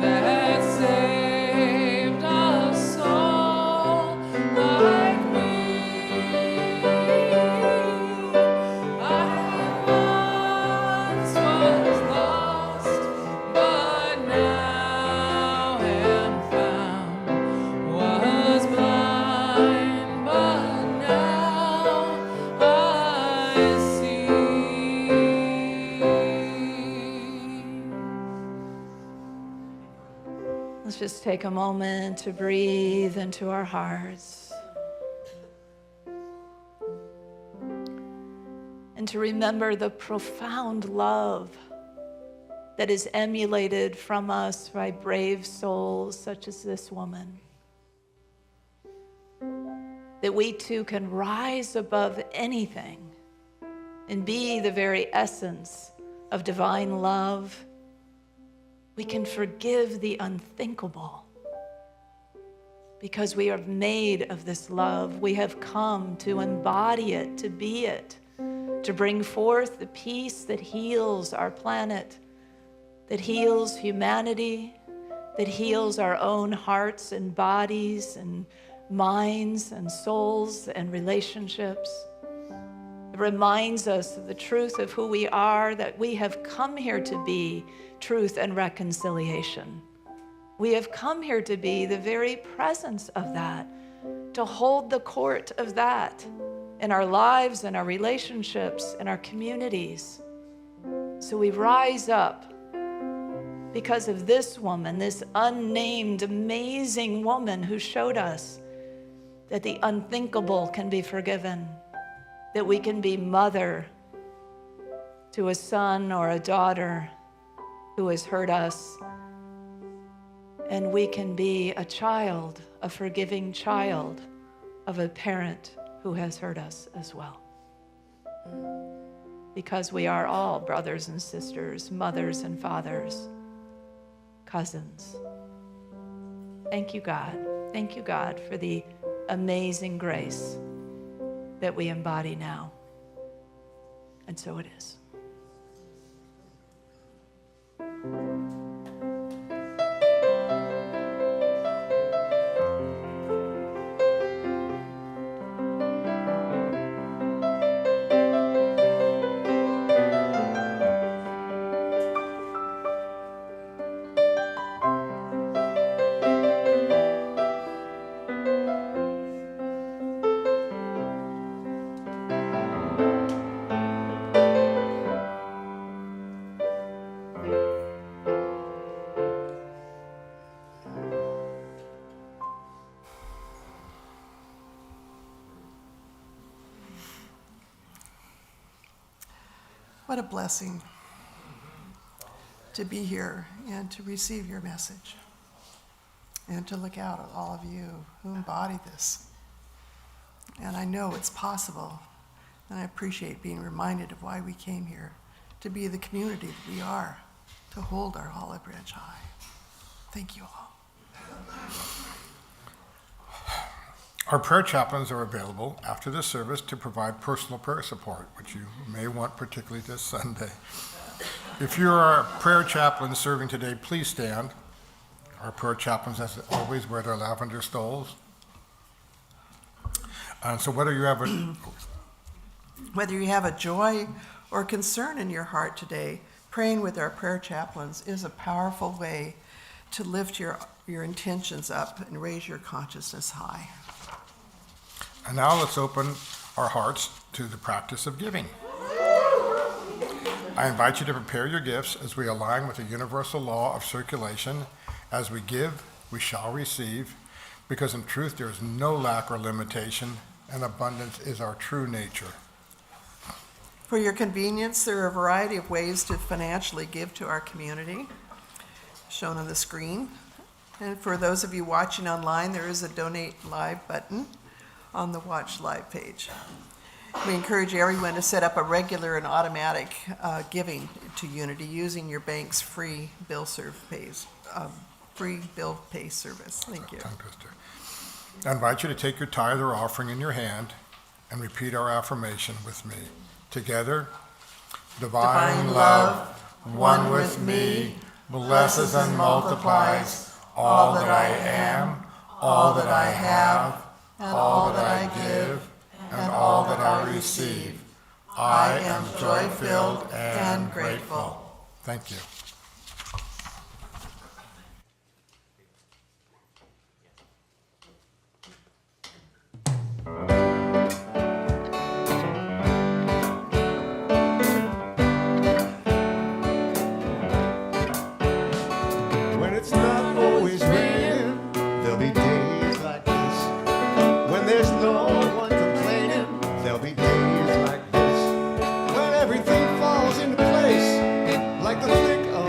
that saved a soul like me. I once was lost, but now am found. Was blind, but now I see. Let's just take a moment to breathe into our hearts and to remember the profound love that is emulated from us by brave souls such as this woman. That we too can rise above anything and be the very essence of divine love. We can forgive the unthinkable because we are made of this love. We have come to embody it, to be it, to bring forth the peace that heals our planet, that heals humanity, that heals our own hearts and bodies and minds and souls and relationships. It reminds us of the truth of who we are, that we have come here to be truth and reconciliation. We have come here to be the very presence of that, to hold the court of that in our lives and our relationships and our communities. So we rise up because of this woman, this unnamed, amazing woman who showed us that the unthinkable can be forgiven, that we can be mother to a son or a daughter who has hurt us, and we can be a child, a forgiving child of a parent who has hurt us as well. Because we are all brothers and sisters, mothers and fathers, cousins. Thank you, God. Thank you, God, for the amazing grace that we embody now. And so it is. What a blessing to be here and to receive your message and to look out at all of you who embody this. And I know it's possible, and I appreciate being reminded of why we came here, to be the community that we are, to hold our olive branch high. Thank you all. Our prayer chaplains are available after the service to provide personal prayer support, which you may want particularly this Sunday. If you are a prayer chaplain serving today, please stand. Our prayer chaplains, as always, wear their lavender stoles. And so whether you have a joy or concern in your heart today, praying with our prayer chaplains is a powerful way to lift your intentions up and raise your consciousness high. And now let's open our hearts to the practice of giving. I invite you to prepare your gifts as we align with the universal law of circulation. As we give, we shall receive, because in truth there is no lack or limitation, and abundance is our true nature. For your convenience, there are a variety of ways to financially give to our community, shown on the screen. And for those of you watching online, there is a Donate Live button on the Watch Live page. We encourage everyone to set up a regular and automatic giving to Unity using your bank's free bill pay service. Thank you. Tongue twister. I invite you to take your tithe or offering in your hand and repeat our affirmation with me. Together, divine love, one with me, blesses and multiplies all that I am, all that I have, all that I give, and all that I receive. I am joy-filled and grateful. Thank you. When it's not always raining, there'll be days like this. When there's no one complaining, there'll be days like this. When everything falls into place, like the flick of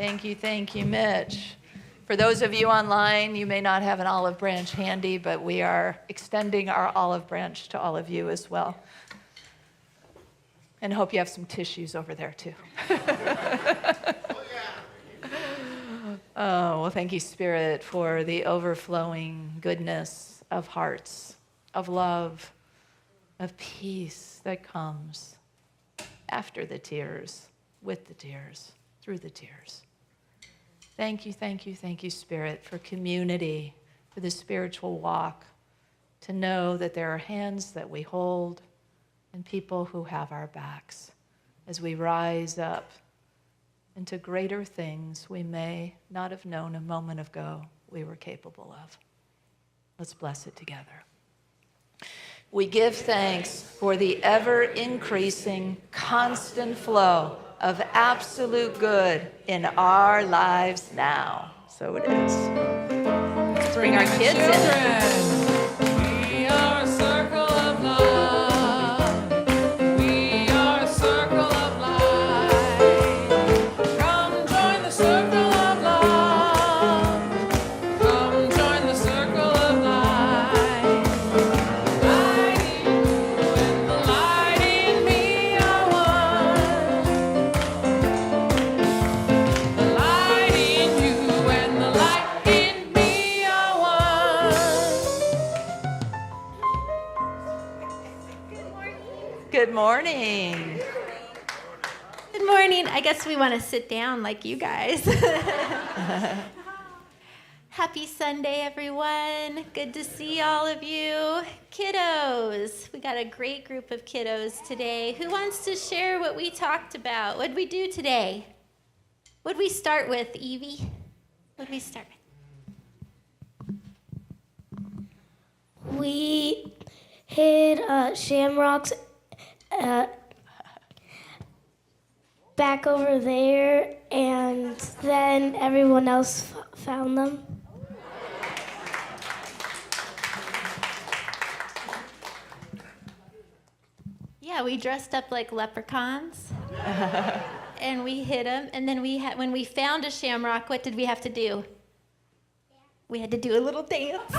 Thank you, Mitch. For those of you online, you may not have an olive branch handy, but we are extending our olive branch to all of you as well. And hope you have some tissues over there too. Oh, well, thank you, Spirit, for the overflowing goodness of hearts, of love, of peace that comes after the tears, with the tears, through the tears. Thank you, Spirit, for community, for the spiritual walk, to know that there are hands that we hold and people who have our backs as we rise up into greater things we may not have known a moment ago we were capable of. Let's bless it together. We give thanks for the ever-increasing, constant flow of absolute good in our lives now. So it is. Let's bring our kids in. We are a circle of love. We are a circle of light. Come join the circle of love. Come join the circle of light. Light in you and the light in me are one. The light in you and the light in me are one. Good morning. Good morning. I guess we want to sit down like you guys. Happy Sunday, everyone. Good to see all of you. Kiddos. We got a great group of kiddos today. Who wants to share what we talked about? What did we do today? What did we start with, Evie? What did we start with? We hid shamrocks back over there, and then everyone else found them. Yeah, we dressed up like leprechauns. And we hid them. And then when we found a shamrock, what did we have to do? We had to do a little dance.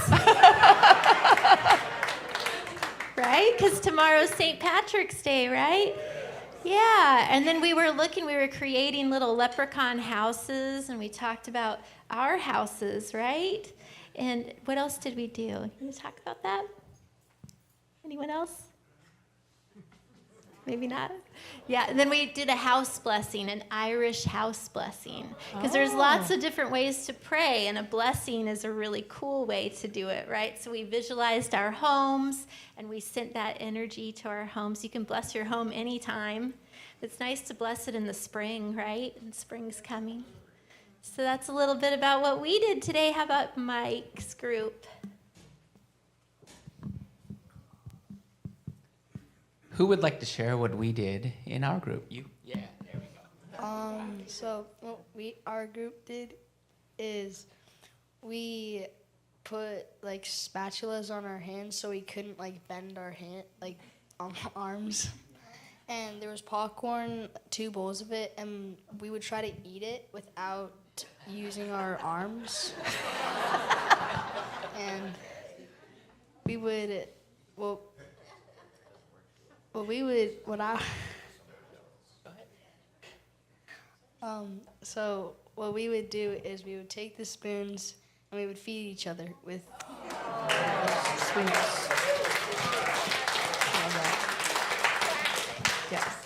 Right? Because tomorrow's St. Patrick's Day, right? Yeah. And then we were creating little leprechaun houses, and we talked about our houses, right? And what else did we do? Can you talk about that? Anyone else? Maybe not. Yeah, and then we did a house blessing, an Irish house blessing. Because there's lots of different ways to pray, and a blessing is a really cool way to do it, right? So we visualized our homes, and we sent that energy to our homes. You can bless your home anytime. It's nice to bless it in the spring, right? And spring's coming. So that's a little bit about what we did today. How about Mike's group? Who would like to share what we did in our group? You? Yeah, there we go. So what our group did is we put like spatulas on our hands so we couldn't like bend our arms. And there was popcorn, 2 bowls of it, and we would try to eat it without using our arms. And we would So what we would do is we would take the spoons and we would feed each other with spoons. Yes.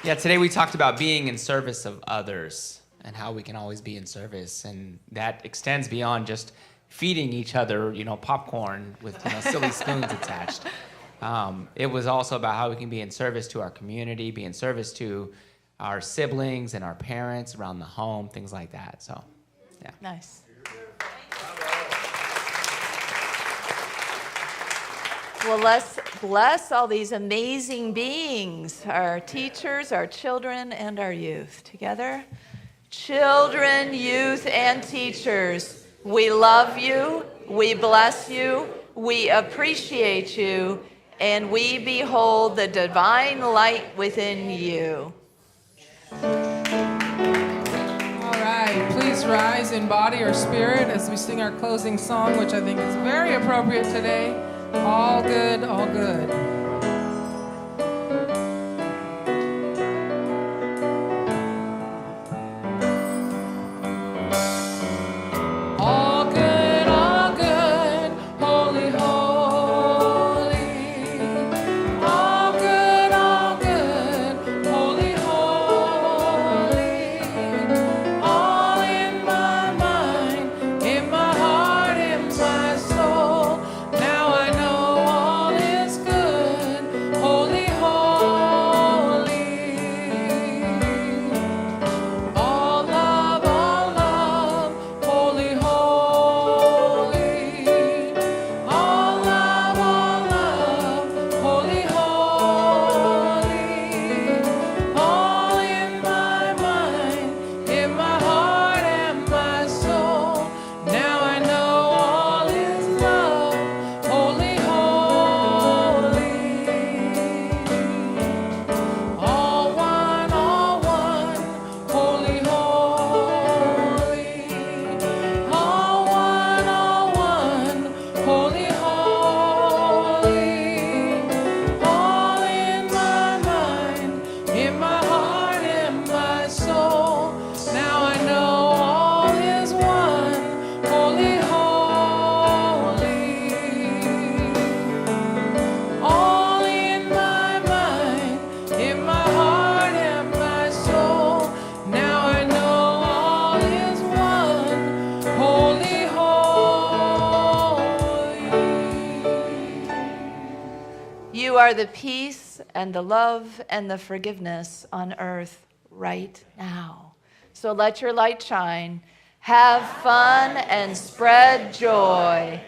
Yeah, today we talked about being in service of others and how we can always be in service. And that extends beyond just feeding each other, popcorn with silly spoons attached. It was also about how we can be in service to our community, be in service to our siblings and our parents around the home, things like that. So, yeah. Nice. Well, let's bless all these amazing beings, our teachers, our children, and our youth. Together. Children, youth, and teachers, we love you, we bless you, we appreciate you, and we behold the divine light within you. All right. please rise in body or spirit as we sing our closing song, which I think is very appropriate today. All good, all good. All good, holy, holy. All good, holy, holy. All in my mind, in my heart, in my soul. Now I know all is good, holy, holy. All love, holy, holy. All love, holy, holy. All in my mind, in my heart and my soul. Now I know all is love, holy, holy. All one, holy, holy. All one, holy, holy. All in my mind, in my heart, in my soul. Now I know all is one, holy, holy. All in my mind, in my heart, and my soul. Now I know all is one, holy, holy. You are the peace and the love and the forgiveness on earth right now. So let your light shine. Have fun and spread joy.